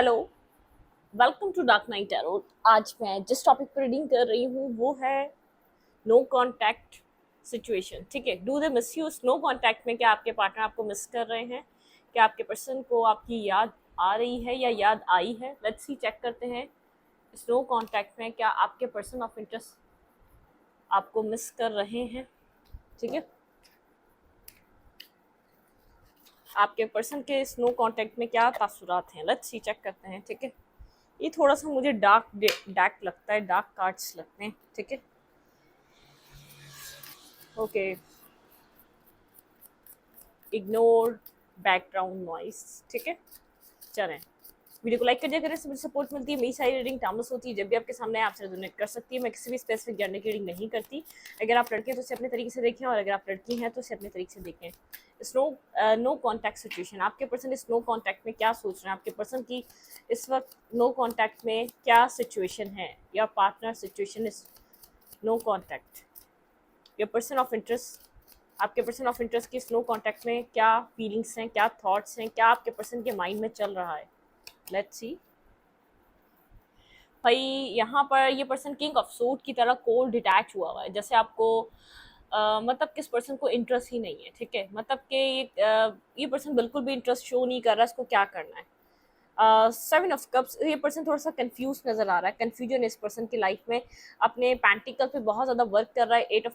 Hello, welcome to Dark Night Tarot. आज मैं जिस टॉपिक पर रीडिंग कर रही हूँ वो है नो कांटेक्ट सिचुएशन। ठीक है, do they miss you. No contact में क्या आपके पार्टनर आपको मिस कर रहे हैं? क्या आपके पर्सन को आपकी याद आ रही है या याद आई है? लेट्स सी, चेक करते हैं। इस नो कांटेक्ट में क्या आपके पर्सन ऑफ इंटरेस्ट आपको मिस कर रहे हैं? ठीक है, आपके पर्सन के इस नो कांटेक्ट में क्या तासुरात हैं? लेट्स सी, चेक करते हैं। ठीक है, ये थोड़ा सा मुझे डार्क लगता है, डार्क कार्ड्स लगते हैं। ठीक है, ओके। Ignore background noise. ठीक है, चलें। वीडियो को लाइक कर दिया करें, से मुझे सपोर्ट मिलती है। मेरी सारी रीडिंग टाइमलेस होती है, जब भी आपके सामने आपसे रेजोनेट कर सकती है। मैं किसी भी स्पेसिफिक जेंडर की रीडिंग नहीं करती। अगर आप लड़के हैं तो इसे अपने तरीके से देखें, और अगर आप लड़की हैं तो इसे अपने तरीके से देखें। स्नो नो कॉन्टैक्ट सिचुएशन, आपके पर्सन इस नो कॉन्टैक्ट में क्या सोच रहे हैं? आपके पर्सन की इस वक्त नो कॉन्टैक्ट में क्या सिचुएशन है? या partner situation is no contact, your person of interest, आपके पर्सन ऑफ इंटरेस्ट की स्नो कॉन्टैक्ट में क्या फीलिंग्स हैं, क्या थॉट्स हैं, क्या आपके पर्सन के माइंड में चल रहा है? लेट्स सी भाई। यहाँ पर ये पर्सन किंग ऑफ सूट की तरह कोल्ड डिटैच हुआ हुआ है, जैसे आपको मतलब किस पर्सन को इंटरेस्ट ही नहीं है। ठीक है, मतलब कि ये पर्सन बिल्कुल भी इंटरेस्ट शो नहीं कर रहा, इसको क्या करना है। 7 ऑफ कप्स, ये पर्सन थोड़ा सा कंफ्यूज नजर आ रहा है। कंफ्यूजन इस पर्सन की लाइफ में, अपने पैंटिकल पे बहुत ज़्यादा वर्क कर रहा है। एट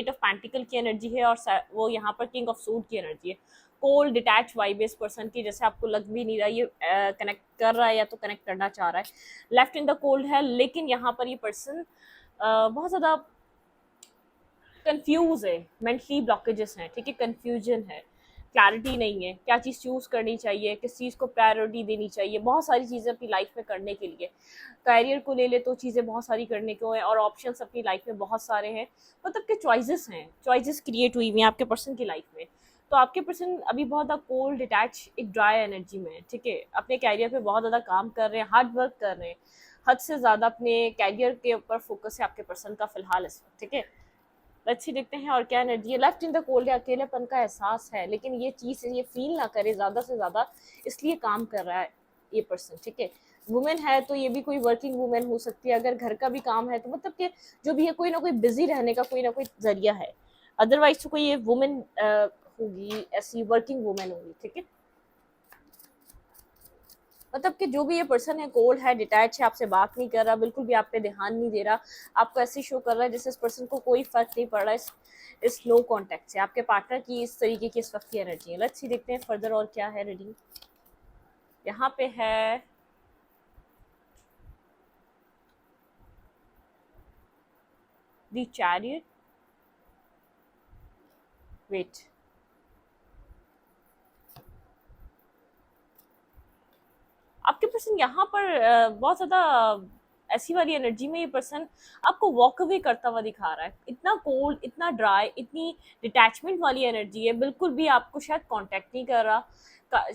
ऑफ पैंटिकल की एनर्जी है, और वो यहाँ पर किंग ऑफ सूट की एनर्जी है। कोल्ड डिटैच वाइब इस पर्सन की, जैसे आपको लग भी नहीं रहा ये कनेक्ट कर रहा है या तो कनेक्ट करना चाह रहा है। लेफ्ट इन द कोल्ड है, लेकिन यहाँ पर ये पर्सन बहुत ज़्यादा कंफ्यूज है, मेंटली ब्लॉकेजेस हैं। ठीक है, कंफ्यूजन है, क्लैरिटी नहीं है, क्या चीज़ चूज़ करनी चाहिए, किस चीज़ को प्रायोरिटी देनी चाहिए। बहुत सारी चीज़ें अपनी लाइफ में करने के लिए, करियर को ले ले तो चीज़ें बहुत सारी करने को है, और ऑप्शंस अपनी लाइफ में बहुत सारे हैं। मतलब कि चॉइसेस हैं, चॉइसेस क्रिएट हुई हुई हैं आपके पर्सन की लाइफ में। तो आपके पर्सन अभी बहुत ज़्यादा कोल्ड डिटैच, एक ड्राई एनर्जी में है। ठीक है, अपने कैरियर पे बहुत ज़्यादा काम कर रहे हैं, हार्ड वर्क कर रहे हैं, हद से ज़्यादा अपने कैरियर के ऊपर फोकस है आपके पर्सन का फिलहाल इस वक्त। ठीक है, अच्छी देखते हैं और क्या एनर्जी है। लेफ्ट इन द कोल्ड, अकेलेपन का एहसास है, लेकिन ये चीज़ ये फील ना करे ज़्यादा से ज़्यादा, इसलिए काम कर रहा है ये पर्सन। ठीक है, वुमेन है तो ये भी कोई वर्किंग वुमेन हो सकती है। अगर घर का भी काम है तो मतलब कि जो भी है, कोई ना कोई बिजी रहने का कोई ना कोई जरिया है। अदरवाइज तो कोई ये वुमेन होगी, ऐसी वर्किंग वुमेन होगी। ठीक है, मतलब कि जो भी ये पर्सन है कोल्ड है, डिटैच है, आपसे बात नहीं कर रहा, बिल्कुल भी आप पे ध्यान नहीं दे रहा, आपको ऐसे शो कर रहा है जैसे इस पर्सन को कोई फर्क नहीं पड़ रहा है इस नो कांटेक्ट से। आपके पार्टनर की इस तरीके की इस वक्त की एनर्जी है। लेट्स सी, देखते हैं फर्दर और क्या है रीडिंग। यहाँ पे है द चैरियट। वेट, आपके पर्सन यहाँ पर बहुत ज़्यादा ऐसी वाली एनर्जी में ये पर्सन आपको वॉक अवे करता हुआ दिखा रहा है। इतना कोल्ड, इतना ड्राई, इतनी डिटैचमेंट वाली एनर्जी है, बिल्कुल भी आपको शायद कांटेक्ट नहीं कर रहा,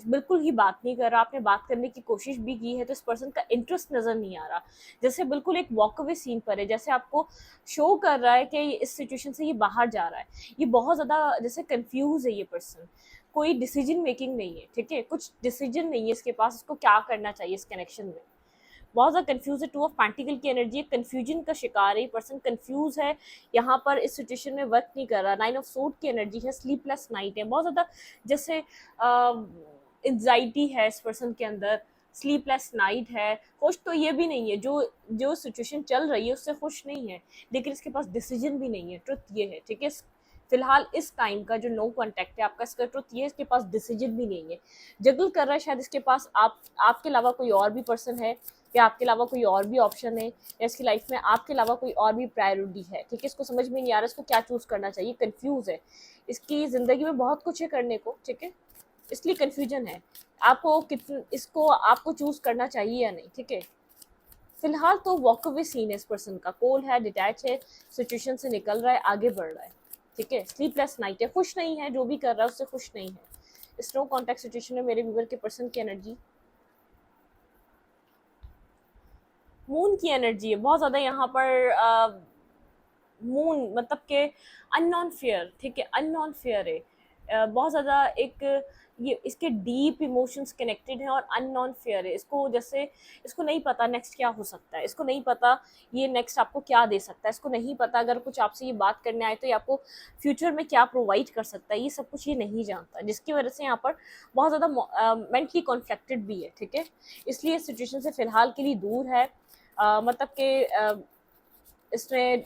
बिल्कुल ही बात नहीं कर रहा। आपने बात करने की कोशिश भी की है तो इस पर्सन का इंटरेस्ट नज़र नहीं आ रहा, जैसे बिल्कुल एक वॉक अवे सीन पर है, जैसे आपको शो कर रहा है कि इस सिचुएशन से ये बाहर जा रहा है। ये बहुत ज़्यादा जैसे कन्फ्यूज़ है ये पर्सन, कोई डिसीजन मेकिंग नहीं है। ठीक है, कुछ डिसीजन नहीं है इसके पास, इसको क्या करना चाहिए इस कनेक्शन में। बहुत ज़्यादा कंफ्यूज है। 2 ऑफ पेंटिकल की एनर्जी है, कंफ्यूजन का शिकार है पर्सन, कंफ्यूज है यहाँ पर, इस सिचुएशन में वर्क नहीं कर रहा। 9 ऑफ सूट की एनर्जी है, स्लीपलेस नाइट है, बहुत ज़्यादा जैसे एंजाइटी है इस पर्सन के अंदर, स्लीपलेस नाइट है। खुश तो ये भी नहीं है, जो जो सिचुएशन चल रही है उससे खुश नहीं है, लेकिन इसके पास डिसीजन भी नहीं है। ट्रुथ ये है। ठीक है, फिलहाल इस टाइम का जो नो कॉन्टेक्ट है आपका, इसका ट्रुथ ये, इसके पास डिसीजन भी नहीं है, जगल कर रहा है। शायद इसके पास आपके अलावा कोई और भी पर्सन है, या आपके अलावा कोई और भी ऑप्शन है, या इसकी लाइफ में आपके अलावा कोई और भी प्रायोरिटी है। ठीक है, इसको समझ में नहीं आ रहा इसको क्या चूज करना चाहिए, कंफ्यूज है। इसकी ज़िंदगी में बहुत कुछ है करने को। ठीक है, इसलिए कन्फ्यूजन है, आपको इसको आपको चूज करना चाहिए या नहीं। ठीक है, फिलहाल तो वॉक अवे सीन है इस पर्सन का, कोल है, डिटैच है, सिचुएशन से निकल रहा है, आगे बढ़ रहा है। ठीक है, स्लीपलेस नाइट है, खुश नहीं है, जो भी कर रहा है उससे खुश नहीं है। इस नो कॉन्टैक्ट सिचुएशन में मेरे व्यूअर के पर्सन की एनर्जी, मून की एनर्जी है बहुत ज़्यादा यहाँ पर। मून मतलब के अननोन फेयर। ठीक है, अननोन फेयर है, बहुत ज़्यादा एक ये इसके डीप इमोशंस कनेक्टेड हैं और अननोन फेयर है। इसको जैसे इसको नहीं पता नेक्स्ट क्या हो सकता है, इसको नहीं पता ये नेक्स्ट आपको क्या दे सकता है, इसको नहीं पता अगर कुछ आपसे ये बात करने आए तो ये आपको फ्यूचर में क्या प्रोवाइड कर सकता है, ये सब कुछ ये नहीं जानता, जिसकी वजह से यहाँ पर बहुत ज़्यादा मेंटली कॉन्फ्लिक्टेड भी है। ठीक है, इसलिए इस सिचुएशन से फिलहाल के लिए दूर है। मतलब कि इसने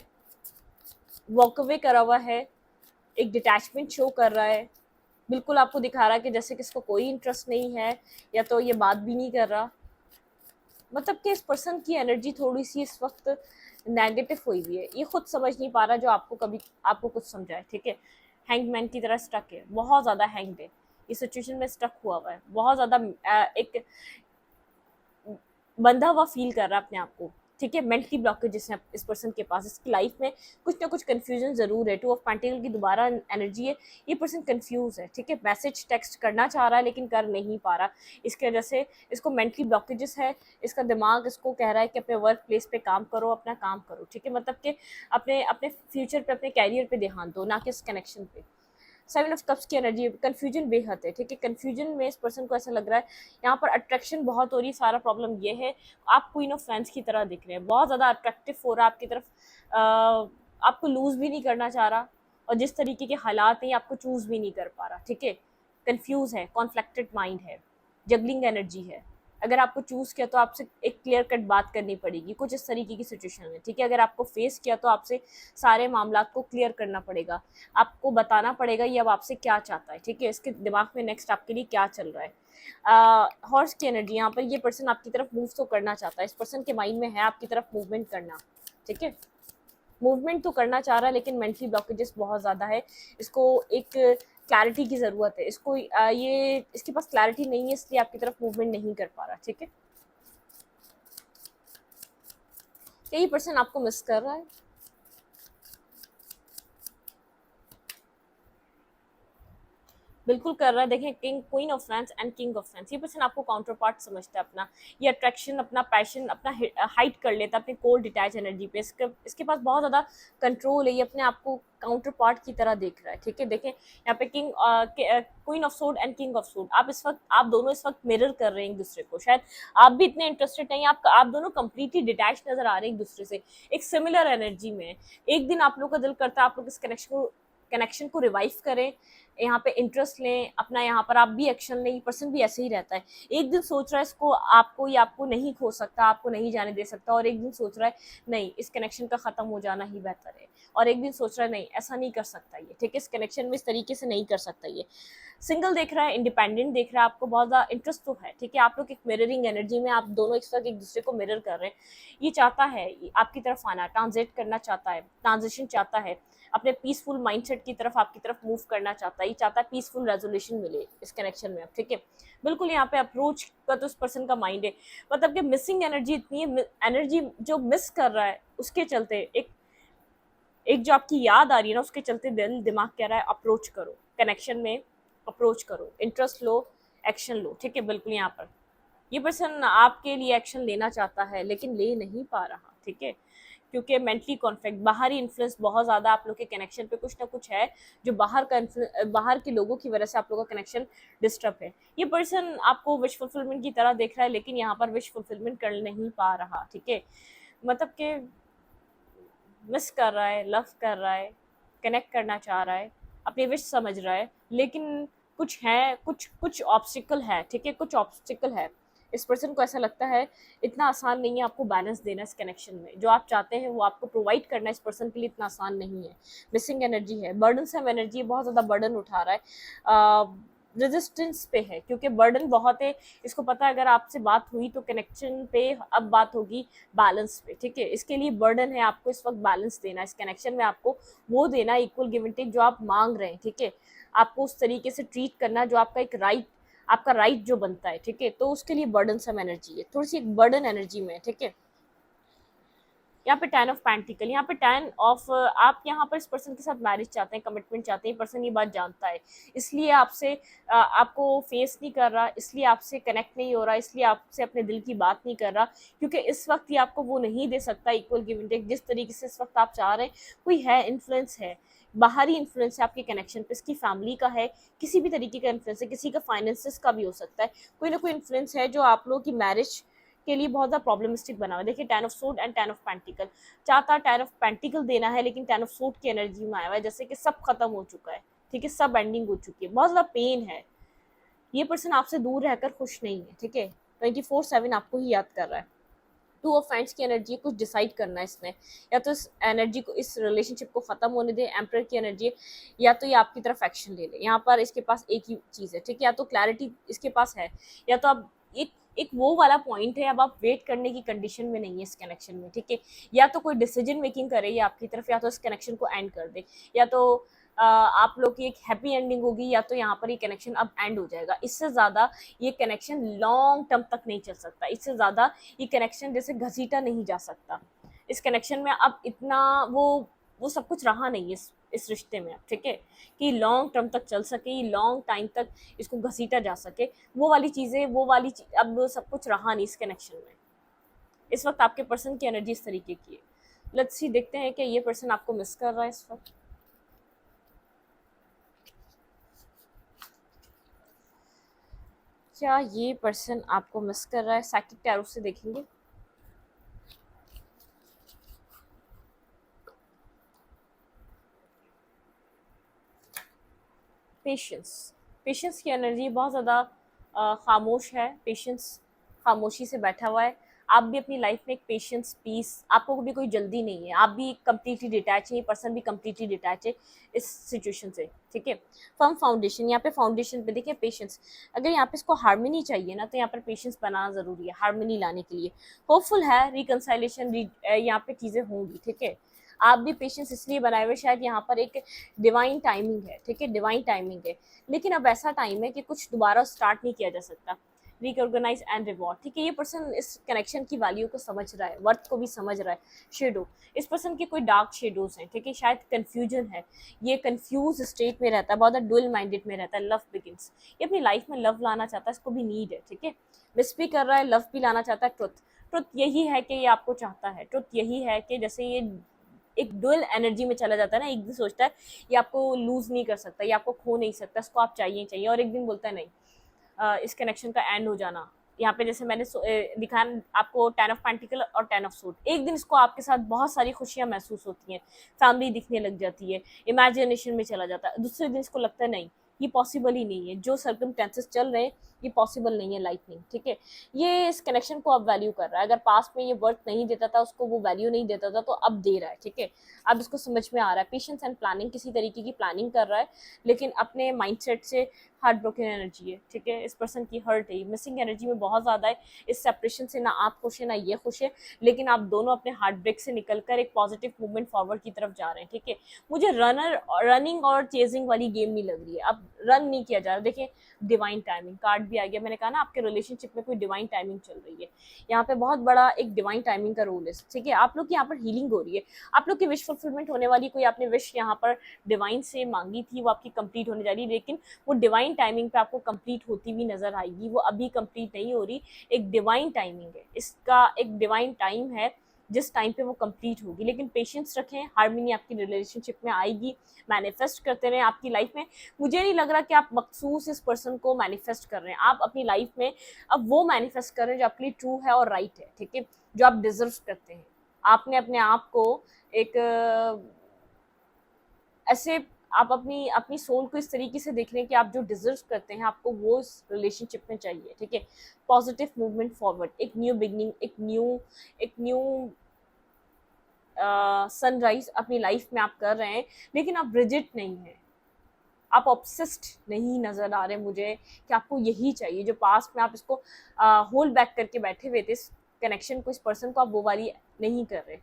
वॉक अवे करा हुआ है, एक डिटैचमेंट शो कर रहा है, बिल्कुल आपको दिखा रहा है कि जैसे कि इसको कोई इंटरेस्ट नहीं है या तो ये बात भी नहीं कर रहा। मतलब कि इस पर्सन की एनर्जी थोड़ी सी इस वक्त नेगेटिव हुई हुई है, ये खुद समझ नहीं पा रहा जो आपको कभी आपको कुछ समझाए। ठीक है, हैंगमैन की तरह स्टक है, बहुत ज़्यादा हैंग्ड है, इस सिचुएशन में स्टक हुआ हुआ है, बहुत ज़्यादा एक बंधा हुआ फील कर रहा है अपने आप को। ठीक है, मेंटली ब्लॉकेजेस हैं इस पर्सन के पास, इसकी लाइफ में कुछ ना कुछ कंफ्यूजन जरूर है। टू ऑफ पेंटिकल की दोबारा एनर्जी है, ये पर्सन कंफ्यूज है। ठीक है, मैसेज टेक्स्ट करना चाह रहा है लेकिन कर नहीं पा रहा, इसकी वजह से इसको मेंटली ब्लॉकेजेस है। इसका दिमाग इसको कह रहा है कि अपने वर्क प्लेस पे काम करो, अपना काम करो। ठीक है, मतलब कि अपने अपने फ्यूचर पे, अपने कैरियर पे ध्यान दो, ना कि इस कनेक्शन पे। 7 ऑफ कप्स की एनर्जी, कन्फ्यूजन बेहद है। ठीक है, कन्फ्यूजन में इस पर्सन को ऐसा लग रहा है यहाँ पर अट्रैक्शन बहुत हो रही है। सारा प्रॉब्लम ये है, आप क्वीन ऑफ फैंस की तरह दिख रहे हैं, बहुत ज़्यादा अट्रैक्टिव हो रहा है आपकी तरफ, आपको लूज़ भी नहीं करना चाह रहा, और जिस तरीके के हालात हैं आपको चूज़ भी नहीं कर पा रहा। ठीक है, कन्फ्यूज़ है, कॉन्फ्लिक्टेड माइंड है, जगलिंग एनर्जी है। अगर आपको चूज़ किया तो आपसे एक क्लियर कट बात करनी पड़ेगी, कुछ इस तरीके की सिचुएशन है। ठीक है, अगर आपको फेस किया तो आपसे सारे मामला को क्लियर करना पड़ेगा, आपको बताना पड़ेगा ये अब आपसे क्या चाहता है। ठीक है, इसके दिमाग में नेक्स्ट आपके लिए क्या चल रहा है। हॉर्स की एनर्जी, यहाँ पर ये पर्सन आपकी तरफ मूव तो करना चाहता है, इस पर्सन के माइंड में है आपकी तरफ मूवमेंट करना। ठीक है, मूवमेंट तो करना चाह रहा है लेकिन मेंटली ब्लॉकेजेस बहुत ज़्यादा है, इसको एक क्लैरिटी की ज़रूरत है, इसको ये इसके पास क्लैरिटी नहीं है, इसलिए आपकी तरफ मूवमेंट नहीं कर पा रहा। ठीक है, यही पर्सन आपको मिस कर रहा है, बिल्कुल कर रहा है। देखें, king, queen of fans and king of fans, ये पर्सन आपको काउंटर पार्ट समझता है अपना, ये अट्रैक्शन, अपना पैशन, अपना हाइट कर लेता है अपने कोल्ड डिटैच एनर्जी पे। इसके पास बहुत ज़्यादा कंट्रोल है, ये अपने आप को काउंटर पार्ट की तरह देख रहा है। ठीक है, देखें यहाँ पे king, queen of sword and king of sword, आप दोनों इस वक्त मिरर कर रहे हैं एक दूसरे को। शायद आप भी इतने इंटरेस्टेड नहीं, आप दोनों कंप्लीटली डिटैच नजर आ रहे हैं एक दूसरे से, एक सिमिलर एनर्जी में। एक दिन आप लोग का दिल करता है आप लोग इस कनेक्शन को रिवाइव करें, यहाँ पे इंटरेस्ट लें अपना, यहाँ पर आप भी एक्शन लें। पर्सन भी ऐसे ही रहता है, एक दिन सोच रहा है इसको आपको नहीं खो सकता, आपको नहीं जाने दे सकता, और एक दिन सोच रहा है नहीं, इस कनेक्शन का ख़त्म हो जाना ही बेहतर है, और एक दिन सोच रहा है नहीं, ऐसा नहीं कर सकता ये। ठीक है, इस कनेक्शन में इस तरीके से नहीं कर सकता ये। सिंगल देख रहा है, इंडिपेंडेंट देख रहा है, आपको बहुत ज़्यादा इंटरेस्ट तो है। ठीक है, आप लोग एक मिररिंग एनर्जी में, आप दोनों इस वक्त एक दूसरे को मिरर कर रहे हैं। ये चाहता है आपकी तरफ आना, ट्रांजिट करना चाहता है, ट्रांजिशन चाहता है, अपने पीसफुल माइंडसेट की तरफ आपकी तरफ मूव करना चाहता है, ये चाहता है पीसफुल रेजोल्यूशन मिले इस कनेक्शन में। ठीक है, बिल्कुल यहाँ पे अप्रोच का तो उस पर्सन का माइंड है, मतलब कि मिसिंग एनर्जी इतनी है, एनर्जी जो मिस कर रहा है उसके चलते, एक जो आपकी याद आ रही है ना, उसके चलते दिल दिमाग कह रहा है अप्रोच करो, कनेक्शन में अप्रोच करो, इंटरेस्ट लो, एक्शन लो। ठीक है, बिल्कुल यहाँ पर ये पर्सन आपके लिए एक्शन लेना चाहता है लेकिन ले नहीं पा रहा। ठीक है, क्योंकि मेंटली कॉन्फ्लिक्ट, बाहरी इन्फ्लुएंस बहुत ज़्यादा आप लोग के कनेक्शन पे कुछ ना कुछ है, जो बाहर के लोगों की वजह से आप लोगों का कनेक्शन डिस्टर्ब है। ये पर्सन आपको विश फुलफिलमेंट की तरह देख रहा है लेकिन यहाँ पर विश फुलफिलमेंट कर नहीं पा रहा। ठीक है, मतलब कि मिस कर रहा है, लव कर रहा है, कनेक्ट करना चाह रहा है, अपनी विश समझ रहा है, लेकिन कुछ है, कुछ ऑब्स्टिकल है। ठीक है, कुछ ऑब्स्टिकल है, इस पर्सन को ऐसा लगता है इतना आसान नहीं है आपको बैलेंस देना इस कनेक्शन में, जो आप चाहते हैं वो आपको प्रोवाइड करना इस पर्सन के लिए इतना आसान नहीं है। मिसिंग एनर्जी है, बर्डन सम एनर्जी, बहुत ज़्यादा बर्डन उठा रहा है, रेजिस्टेंस पे है, क्योंकि बर्डन बहुत है, इसको पता है अगर आपसे बात हुई तो कनेक्शन पे अब बात होगी बैलेंस पे। ठीक है, इसके लिए बर्डन है आपको इस वक्त बैलेंस देना इस कनेक्शन में, आपको वो देना इक्वल गिव एंड टेक जो आप मांग रहे हैं। ठीक है, आपको उस तरीके से ट्रीट करना जो आपका एक राइट, आपका राइट जो बनता है। ठीक है, तो उसके लिए बर्डन सम एनर्जी है, थोड़ी सी एक बर्डन एनर्जी में। ठीक है, यहाँ पे 10 ऑफ पेंटिकल, यहाँ पे 10 ऑफ, आप यहाँ पर इस पर्सन के साथ मैरिज चाहते हैं, कमिटमेंट चाहते हैं, पर्सन ये बात जानता है, इसलिए आपसे आपको फेस नहीं कर रहा, इसलिए आपसे कनेक्ट नहीं हो रहा, इसलिए आपसे अपने दिल की बात नहीं कर रहा, क्योंकि इस वक्त ये आपको वो नहीं दे सकता इक्वल गिव एंड टेक जिस तरीके से इस वक्त आप चाह रहे हैं। कोई है, इन्फ्लुएंस है, बाहरी इन्फ्लुएंस है आपके कनेक्शन पे, इसकी फैमिली का है, किसी भी तरीके का इन्फ्लुएंस है, किसी का फाइनेंसेस का भी हो सकता है, कोई ना कोई इन्फ्लुएंस है जो आप लोगों की मैरिज के लिए बहुत ज़्यादा प्रॉब्लमिस्टिक बना हुआ है। देखिए 10 of suit and 10 of pentacle, चाहता 10 ऑफ पेंटिकल देना है लेकिन 10 ऑफ सूट की एनर्जी में आया हुआ है, जैसे कि सब खत्म हो चुका है, ठीक है, सब एंडिंग हो चुकी है, बहुत ज़्यादा पेन है। ये पर्सन आपसे दूर रहकर खुश नहीं है, ठीक है, 24/7 आपको ही याद कर रहा है। टू ऑफ फ्रेंड्स की एनर्जी, कुछ डिसाइड करना है इसने, या तो इस एनर्जी को, इस रिलेशनशिप को खत्म होने दे, एम्परर की एनर्जी, या तो ये आपकी तरफ एक्शन ले ले। यहाँ पर इसके पास एक ही चीज़ है, ठीक है, या तो क्लैरिटी इसके पास है, या तो आप एक एक वो वाला पॉइंट है, अब आप वेट करने की कंडीशन में नहीं है इस कनेक्शन में, ठीक है, या तो कोई डिसीजन मेकिंग करे ये आपकी तरफ, या तो इस कनेक्शन को एंड कर दे, या तो आप लोग की एक हैप्पी एंडिंग होगी, या तो यहाँ पर ये कनेक्शन अब एंड हो जाएगा। इससे ज़्यादा ये कनेक्शन लॉन्ग टर्म तक नहीं चल सकता, इससे ज़्यादा ये कनेक्शन जैसे घसीटा नहीं जा सकता। इस कनेक्शन में अब इतना वो सब कुछ रहा नहीं है इस रिश्ते में अब, ठीक है, कि लॉन्ग टर्म तक चल सके, ये लॉन्ग टाइम तक इसको घसीटा जा सके, वो वाली चीज़ें, अब सब कुछ रहा नहीं इस कनेक्शन में। इस वक्त आपके पर्सन की एनर्जी इस तरीके की है। लेट्स सी, देखते हैं कि ये पर्सन आपको मिस कर रहा है इस वक्त। क्या ये पर्सन आपको मिस कर रहा है? साइकिक टैरो से देखेंगे। पेशेंस, पेशेंस की एनर्जी बहुत ज़्यादा खामोश है, पेशेंस खामोशी से बैठा हुआ है। आप भी अपनी लाइफ में एक पेशेंस, पीस, आपको भी कोई जल्दी नहीं है, आप भी कम्प्लीटली डिटैच है, ये पर्सन भी कम्प्लीटली डिटैच है इस सिचुएशन से, ठीक है। फर्म फाउंडेशन, यहाँ पे फाउंडेशन पे देखिए पेशेंस, अगर यहाँ पे इसको हार्मनी चाहिए ना, तो यहाँ पर पेशेंस बनाना ज़रूरी है हार्मनी लाने के लिए। होपफुल है रिकनसाइलेशन, यहाँ पे चीज़ें होंगी, ठीक है। आप भी पेशेंस इसलिए बनाए हुए, शायद यहाँ पर एक डिवाइन टाइमिंग है, ठीक है, डिवाइन टाइमिंग है, लेकिन अब ऐसा टाइम है कि कुछ दोबारा स्टार्ट नहीं किया जा सकता। रिकॉर्गनाइज एंड रिवॉर्ड, ठीक है, ये पर्सन इस कनेक्शन की वैल्यू को समझ रहा है, वर्थ को भी समझ रहा है। शेडो, इस पर्सन के कोई डार्क शेडोज हैं, ठीक है, शायद कन्फ्यूजन है, ये कन्फ्यूज स्टेट में रहता है, बहुत डुअल माइंडेड में रहता है। लव बिगिंस, ये अपनी लाइफ में लव लाना चाहता है, इसको भी नीड है, ठीक है, मिस भी कर रहा है, लव भी लाना चाहता है। ट्रुथ, ट्रुथ यही है कि ये आपको चाहता है, ट्रुथ यही है कि जैसे ये एक डुअल एनर्जी में चला जाता है ना, एक दिन सोचता है ये आपको लूज नहीं कर सकता, ये आपको खो नहीं सकता, इसको आप चाहिए चाहिए, और एक दिन बोलता है नहीं, इस कनेक्शन का एंड हो जाना। यहाँ पे जैसे मैंने दिखाया आपको 10 ऑफ पेंटिकल और 10 ऑफ सूट, एक दिन इसको आपके साथ बहुत सारी खुशियाँ महसूस होती हैं, फैमिली दिखने लग जाती है, इमेजिनेशन में चला जाता है, दूसरे दिन इसको लगता है नहीं, ये पॉसिबल ही नहीं है, जो सर्कमस्टेंसेस चल रहे हैं ये पॉसिबल नहीं है लाइफ में, ठीक है। ये इस कनेक्शन को अब वैल्यू कर रहा है, अगर पास्ट में ये वर्थ नहीं देता था, उसको वो वैल्यू नहीं देता था, तो अब दे रहा है, ठीक है, अब इसको समझ में आ रहा है। पेशेंस एंड प्लानिंग, किसी तरीके की प्लानिंग कर रहा है, लेकिन अपने माइंडसेट से हार्ट ब्रोकन एनर्जी है, ठीक है, इस पर्सन की हर्ट है, मिसिंग एनर्जी में बहुत ज़्यादा है, इस सेपरेशन से ना आप खुश है ना ये खुश है, लेकिन आप दोनों अपने हार्ट ब्रेक से निकलकर एक पॉजिटिव मूवमेंट फॉरवर्ड की तरफ जा रहे हैं, ठीक है। मुझे रनिंग और चेजिंग वाली गेम नहीं लग रही है, अब रन नहीं किया जा रहा। देखिए डिवाइन टाइमिंग कार्ड भी आ गया, मैंने कहा ना आपके रिलेशनशिप में कोई डिवाइन टाइमिंग चल रही है, यहाँ पे बहुत बड़ा एक डिवाइन टाइमिंग का रोल है, ठीक है। आप लोग की यहाँ पर हीलिंग हो रही है, आप लोग की विश फुलफिलमेंट होने वाली, कोई आपने विश यहाँ पर डिवाइन से मांगी थी, वो आपकी कंप्लीट होने जा रही है, लेकिन वो डिवाइन टाइमिंग पे आपको कंप्लीट होती हुई नजर आएगी, वो अभी कंप्लीट नहीं हो रही, एक डिवाइन टाइमिंग है, इसका एक डिवाइन टाइम है जिस टाइम पे वो कंप्लीट होगी, लेकिन पेशेंस रखें, हार्मनी आपकी रिलेशनशिप में आएगी, मैनिफेस्ट करते रहें आपकी लाइफ में। मुझे नहीं लग रहा कि आप मखसूस इस पर्सन को मैनिफेस्ट कर रहे हैं, आप अपनी लाइफ में अब वो मैनिफेस्ट कर रहे हैं जो आपके लिए ट्रू है और राइट है, ठीक है, जो आप डिजर्व करते हैं। आपने अपने आप को एक ऐसे, आप अपनी अपनी सोल को इस तरीके से देख रहे हैं कि आप जो डिजर्व करते हैं आपको वो इस रिलेशनशिप में चाहिए, ठीक है। पॉजिटिव मूवमेंट फॉरवर्ड, एक न्यू बिगनिंग, एक न्यू सनराइज अपनी लाइफ में आप कर रहे हैं, लेकिन आप रिजिड नहीं हैं, आप ऑब्सेस्ड नहीं नज़र आ रहे मुझे कि आपको यही चाहिए, जो पास्ट में आप इसको होल्ड बैक करके बैठे हुए थे इस कनेक्शन को, इस पर्सन को, आप वो वाली नहीं कर रहे।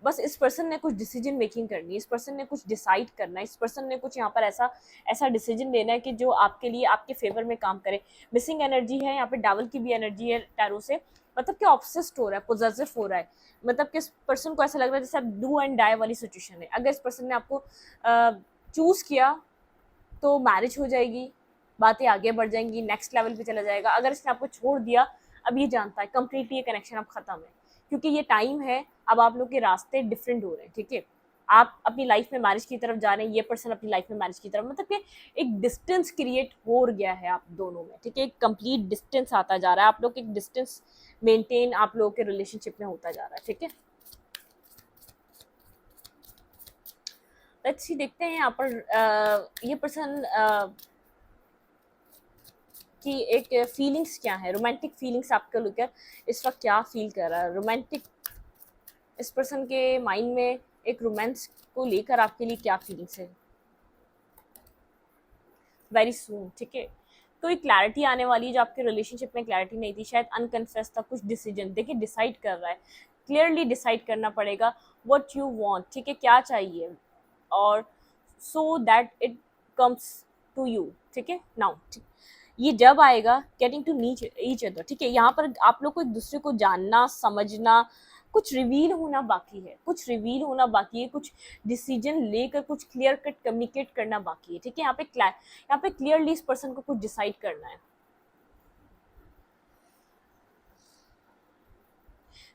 बस इस पर्सन ने कुछ डिसीजन मेकिंग करनी है, इस पर्सन ने कुछ डिसाइड करना है, इस पर्सन ने कुछ यहाँ पर ऐसा ऐसा डिसीजन लेना है कि जो आपके लिए, आपके फेवर में काम करे। मिसिंग एनर्जी है यहाँ पे, डावल की भी एनर्जी है टैरो से, मतलब कि ऑब्सेस्ड हो रहा है, पोजेसिव हो रहा है, मतलब कि इस पर्सन को ऐसा लग रहा है जैसे डू एंड डाई वाली सिचुएशन है। अगर इस पर्सन ने आपको चूज किया तो मैरिज हो जाएगी, बातें आगे बढ़ जाएंगी, नेक्स्ट लेवल पे चला जाएगा। अगर इसने आपको छोड़ दिया, अब ये जानता है कंप्लीटली ये कनेक्शन अब खत्म है, क्योंकि ये टाइम है, अब आप लोग के रास्ते डिफरेंट हो रहे हैं, ठीक है। आप अपनी लाइफ में मैरिज की तरफ जा रहे हैं, ये पर्सन अपनी लाइफ में मैरिज की तरफ, मतलब कि एक डिस्टेंस क्रिएट हो गया है आप दोनों में, ठीक है, एक कंप्लीट डिस्टेंस आता जा रहा है, आप लोग एक डिस्टेंस मेंटेन आप लोगों के रिलेशनशिप में होता जा रहा है, ठीक है। लेट्स सी, देखते हैं यहाँ पर ये पर्सन की एक फीलिंग्स क्या है, रोमांटिक फीलिंग्स आपको लेकर इस वक्त क्या फील कर रहा है। रोमांटिक, इस पर्सन के माइंड में एक रोमांस को लेकर आपके लिए क्या फीलिंग्स है वेरी सून, ठीक है। कोई क्लैरिटी आने वाली है, जो आपके रिलेशनशिप में क्लैरिटी नहीं थी, शायद अनकन्फेस था, कुछ डिसीजन देखिए डिसाइड कर रहा है, क्लियरली डिसाइड करना पड़ेगा व्हाट यू वांट, ठीक है, क्या चाहिए, और so that it comes to you, ठीक है। नाउ ये जब आएगा गेटिंग टू ईच अदर, ठीक है, यहाँ पर आप लोग को एक दूसरे को जानना समझना, कुछ रिवील होना बाकी है, कुछ रिवील होना बाकी है, कुछ डिसीजन लेकर कुछ क्लियर कट कम्युनिकेट करना बाकी है, ठीक है। यहाँ पे क्लियरली इस पर्सन को कुछ डिसाइड करना है।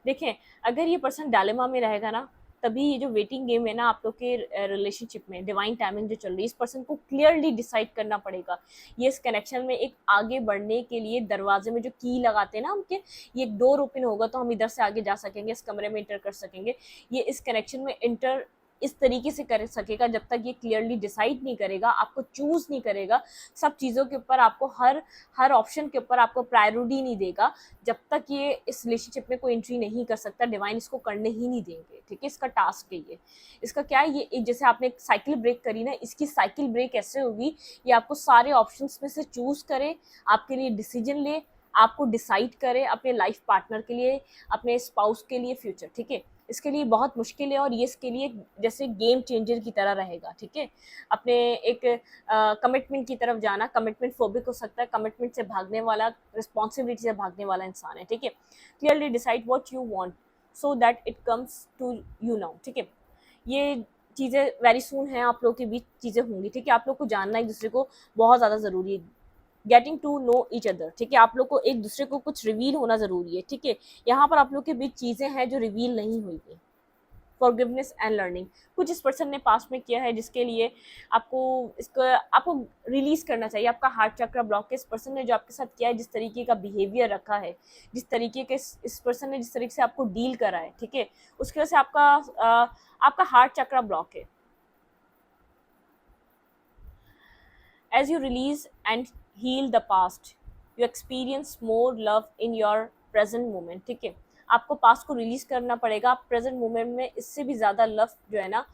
देखें, अगर ये पर्सन डायलेमा में रहेगा ना, तभी ये जो वेटिंग गेम है ना आप लोग के रिलेशनशिप में, डिवाइन टाइमिंग जो चल रही है, इस पर्सन को क्लियरली डिसाइड करना पड़ेगा। ये इस कनेक्शन में एक आगे बढ़ने के लिए दरवाजे में जो की लगाते हैं ना उनके, ये एक डोर ओपन होगा तो हम इधर से आगे जा सकेंगे, इस कमरे में इंटर कर सकेंगे, ये इस कनेक्शन में इंटर इस तरीके से कर सकेगा जब तक ये क्लियरली डिसाइड नहीं करेगा, आपको चूज नहीं करेगा, सब चीज़ों के ऊपर आपको हर हर ऑप्शन के ऊपर आपको प्रायोरिटी नहीं देगा, जब तक ये इस रिलेशनशिप में कोई एंट्री नहीं कर सकता, डिवाइन इसको करने ही नहीं देंगे, ठीक है। इसका टास्क है ये, इसका क्या है, ये जैसे आपने एक साइकिल ब्रेक करी ना, इसकी साइकिल ब्रेक ऐसे होगी, ये आपको सारे ऑप्शंस में से चूज करे, आपके लिए डिसीजन ले, आपको डिसाइड करे अपने लाइफ पार्टनर के लिए, अपने स्पाउस के लिए, फ्यूचर, ठीक है। इसके लिए बहुत मुश्किल है, और ये इसके लिए जैसे गेम चेंजर की तरह रहेगा, ठीक है। अपने एक कमिटमेंट की तरफ जाना, कमिटमेंट फोबिक हो सकता है, कमिटमेंट से भागने वाला, रिस्पॉन्सिबिलिटी से भागने वाला इंसान है, ठीक है। Clearly decide what you want so that it comes to you now, ठीक है। ये चीज़ें वेरी सून है, आप लोगों के बीच चीज़ें होंगी, ठीक है। आप लोग को जानना एक दूसरे को बहुत ज़्यादा ज़रूरी है, getting to know each other, ठीक है। आप लोग को एक दूसरे को कुछ रिवील होना ज़रूरी है, ठीक है। यहाँ पर आप लोग के बीच चीज़ें हैं जो रिवील नहीं हुई है। फॉरगिवनेस एंड लर्निंग, कुछ इस पर्सन ने पास्ट में किया है जिसके लिए आपको रिलीज करना चाहिए। आपका हार्ट चक्र ब्लॉक है, इस पर्सन ने जो आपके साथ किया है, जिस तरीके का बिहेवियर रखा है, जिस तरीके के इस पर्सन ने जिस तरीके से आपको डील करा है, ठीक है, उसकी वजह से आपका हार्ट चक्र ब्लॉक है। As you release and heal the past, you experience more love in your present moment, ठीक है। आपको पास्ट को रिलीज करना पड़ेगा, आप प्रेजेंट मोमेंट में इससे भी ज़्यादा लव जो है ना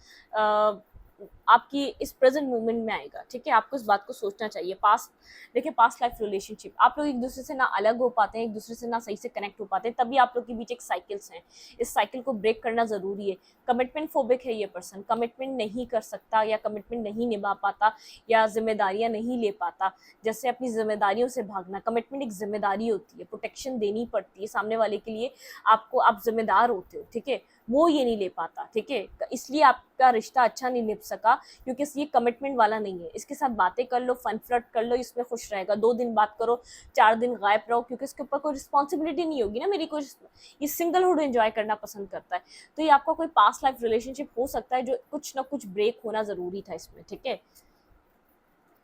आपकी इस प्रेजेंट मोमेंट में आएगा, ठीक है। आपको इस बात को सोचना चाहिए। पास्ट, देखिए पास्ट लाइफ रिलेशनशिप, आप लोग एक दूसरे से ना अलग हो पाते हैं, एक दूसरे से ना सही से कनेक्ट हो पाते हैं, तभी आप लोग के बीच एक साइकिल्स हैं, इस साइकिल को ब्रेक करना ज़रूरी है। कमिटमेंट फोबिक है ये पर्सन, कमिटमेंट नहीं कर सकता या कमिटमेंट नहीं निभा पाता या जिम्मेदारियां नहीं ले पाता, जैसे अपनी जिम्मेदारियों से भागना। कमिटमेंट एक जिम्मेदारी होती है, प्रोटेक्शन देनी पड़ती है सामने वाले के लिए, आपको, आप जिम्मेदार होते हो, ठीक है, वो ये नहीं ले पाता, ठीक है, इसलिए आपका रिश्ता अच्छा नहीं निभ सका, क्योंकि ये कमिटमेंट वाला नहीं है। इसके साथ बातें कर लो, फन फ्लर्ट कर लो, इसमें खुश रहेगा, 2 दिन बात करो, 4 दिन गायब रहो, क्योंकि इसके ऊपर कोई रिस्पॉन्सिबिलिटी नहीं होगी ना मेरी, कोई, ये सिंगलहुड एंजॉय करना पसंद करता है। तो ये आपका कोई पास्ट लाइफ रिलेशनशिप हो सकता है जो कुछ ना कुछ ब्रेक होना ज़रूरी था इसमें, ठीक है।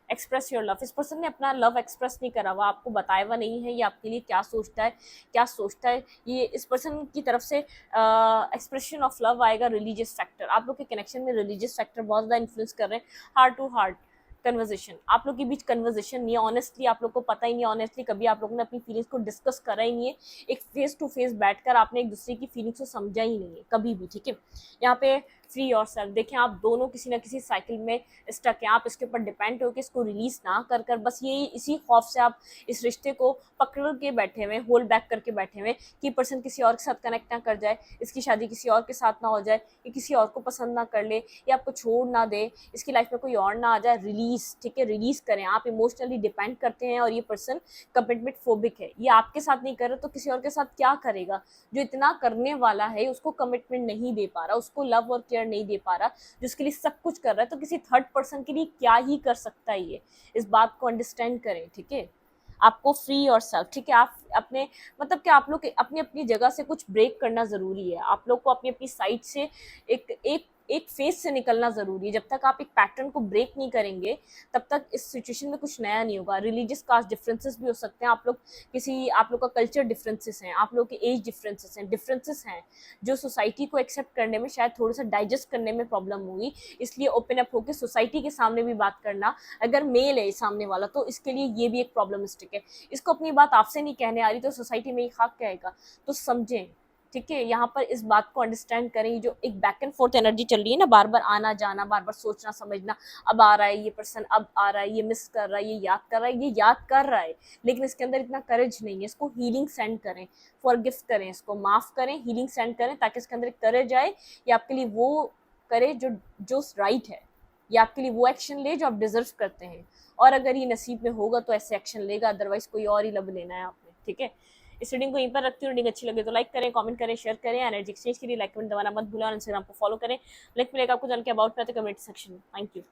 एक्सप्रेस योर लव, इस पर्सन ने अपना लव एक्सप्रेस नहीं करा हुआ, आपको बताया हुआ नहीं है ये आपके लिए क्या सोचता है, क्या सोचता है। ये इस पर्सन की तरफ से एक्सप्रेशन ऑफ लव आएगा रिलीजियस फैक्टर, आप लोग के कनेक्शन में रिलीजियस फैक्टर बहुत ज़्यादा इन्फ्लुएंस कर रहे हैं। हार्ट टू हार्ट कन्वर्जेशन, आप लोग के बीच कन्वर्जेशन नहीं है, ऑनेस्टली आप लोग को पता ही नहीं, ऑनेस्टली कभी आप लोगों ने अपनी फीलिंग्स को डिस्कस करा ही नहीं है, एक फेस टू फेस बैठकर आपने एक दूसरे की फीलिंग्स को समझा ही नहीं है कभी भी, ठीक है। यहाँ पे फ्री योर सेल्फ, देखें आप दोनों किसी ना किसी साइकिल में स्टक हैं, आप इसके ऊपर डिपेंड हो कि इसको रिलीज ना कर कर बस ये इसी खौफ से आप इस रिश्ते को पकड़ के बैठे हुए, होल्ड बैक करके बैठे हुए कि पर्सन किसी और के साथ कनेक्ट ना कर जाए, इसकी शादी किसी और के साथ ना हो जाए, ये किसी और को पसंद ना कर ले, या आपको छोड़ ना दे, इसकी लाइफ में कोई और ना आ जाए। रिलीज, ठीक है, रिलीज करें। आप इमोशनली डिपेंड करते हैं और ये पर्सन कमिटमेंट फोबिक है, ये आपके साथ नहीं कर रहा तो किसी और के साथ क्या करेगा। जो इतना करने वाला है उसको कमिटमेंट नहीं दे पा रहा, उसको लव और केयर नहीं दे पा रहा, जिसके लिए सब कुछ कर रहा है, तो किसी थर्ड पर्सन के लिए क्या ही कर सकता है ये, इस बात को अंडरस्टैंड करें, ठीक है। आपको फ्री और सेल्फ, ठीक है, आप अपने, मतलब कि आप लोग अपनी अपनी जगह से कुछ ब्रेक करना ज़रूरी है, आप लोग को अपनी अपनी साइड से एक एक एक फेज से निकलना ज़रूरी है। जब तक आप एक पैटर्न को ब्रेक नहीं करेंगे तब तक इस सिचुएशन में कुछ नया नहीं होगा। रिलीजियस कास्ट डिफरेंसेस भी हो सकते हैं, आप लोग का कल्चर डिफरेंसेस हैं, आप लोग के एज डिफरेंसेस हैं जो सोसाइटी को एक्सेप्ट करने में शायद थोड़ा सा डाइजेस्ट करने में प्रॉब्लम होगी। इसलिए ओपन अप होकर सोसाइटी के सामने भी बात करना, अगर मेल है सामने वाला तो इसके लिए ये भी एक प्रॉब्लमिस्टिक है। इसको अपनी बात आपसे नहीं कहने आ रही तो सोसाइटी में ये खाक कहेगा, तो समझें, ठीक है। यहाँ पर इस बात को अंडरस्टैंड करें, जो एक बैक एंड फोर्थ एनर्जी चल रही है ना, बार बार आना जाना, बार बार सोचना समझना, अब आ रहा है ये पर्सन, अब आ रहा है ये, मिस कर रहा है ये, याद कर रहा है ये, याद कर रहा है, लेकिन इसके अंदर इतना करेज नहीं है। इसको हीलिंग सेंड करें, फॉरगिव करें, इसको माफ करें, हीलिंग सेंड करें, ताकि इसके अंदर करेज आए, ये आपके लिए वो करे जो जो राइट है, ये आपके लिए वो एक्शन ले जो आप डिजर्व करते हैं। और अगर ये नसीब में होगा तो ऐसे एक्शन लेगा, अदरवाइज कोई और ही लब लेना है आपने, ठीक है। इस रीडिंग को यहीं पर रखती हूँ। रीडिंग अच्छी लगे तो लाइक करें, कमेंट करें, शेयर करें। एनर्जी एक्सचेंज के लिए लाइक कमेंट दबाना मत भूलें और इंस्टाग्राम को फॉलो करें। लिंक मिलेगा आपको जान के अबाउट में तो कमेंट सेक्शन में। Thank you.